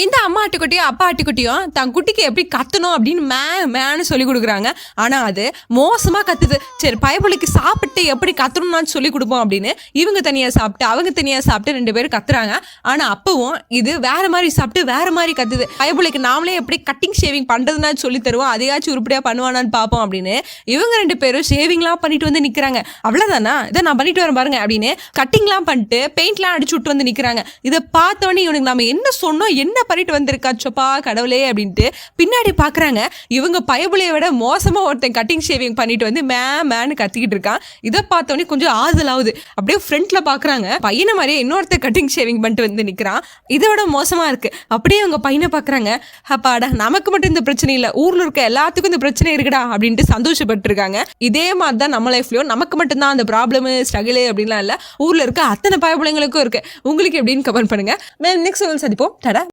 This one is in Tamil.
இந்த அம்மா ஆட்டுக்குட்டியும் அப்பா ஆட்டுக்குட்டியும் தன் குட்டிக்கு எப்படி கத்தணும் அப்படின்னு மேன்னு சொல்லி கொடுக்குறாங்க. ஆனா அது மோசமா கத்துது. சரி பயபுள்ளைக்கு சாப்பிட்டு எப்படி கத்தணும்னு சொல்லி கொடுப்போம் அப்படின்னு இவங்க தனியா சாப்பிட்டு அவங்க தனியா சாப்பிட்டு 2 பேரும் கத்துறாங்க. ஆனா அப்பவும் இது வேற மாதிரி சாப்பிட்டு வேற மாதிரி கத்துது. பயபுள்ளைக்கு நாமளே எப்படி கட்டிங் ஷேவிங் பண்றதுன்னா சொல்லி தருவோம், அதையாச்சும் உருப்படியா பண்ணுவானான்னு பார்ப்போம் அப்படின்னு இவங்க 2 பேரும் ஷேவிங்லாம் பண்ணிட்டு வந்து நிக்கிறாங்க. அவ்வளவுதானா, இதை நான் பண்ணிட்டு வரேன் பாருங்க அப்படின்னு கட்டிங்லாம் பண்ணிட்டு பெயிண்ட்லாம் அடிச்சு விட்டு வந்து நிக்கிறாங்க. இதை பார்த்தோன்னே இவனுக்கு நம்ம என்ன சொன்னோம், என்ன பண்ணிட்டு வந்திருக்காச்சோப்பா கடவுளே அப்படின்ட்டு பின்னாடி பாக்குறாங்க. இவங்க பயபுளைய விட மோசமா ஒருத்தன் கட்டிங் ஷேவிங் பண்ணிட்டு வந்து மேன்னு கத்திக்கிட்டு இருக்கான். இதை பார்த்தோன்னே கொஞ்சம் ஆறுதலாகுது. அப்படியே ஃப்ரண்ட்ல பாக்குறாங்க, பையனை மாதிரியே இன்னொருத்த கட்டிங் ஷேவிங் பண்ணிட்டு வந்து நிக்கிறான். இதோட மோசமா இருக்கு. அப்படியே அவங்க பையனை பாக்குறாங்க, அப்பாடா நமக்கு மட்டும் இந்த பிரச்சனை இல்லை, ஊர்ல இருக்க எல்லாத்துக்கும் இந்த பிரச்சனை இருக்குடா அப்படின்ட்டு சந்தோஷப்பட்டு இருக்காங்க. இதே மாதிரிதான் நம்ம லைஃப்லயும் நமக்கு மட்டும்தான் அந்த ப்ராப்ளம் ஸ்ட்ரகிள் அப்படின்லாம் இல்ல, ஊர்ல இருக்க அத்தனை பயபுளைங்களுக்கும் இருக்கு. உங்களுக்கு எப்படின்னு கமெண்ட் பண்ணுங்க. நெக்ஸ்ட் சந்திப்போம். டடா.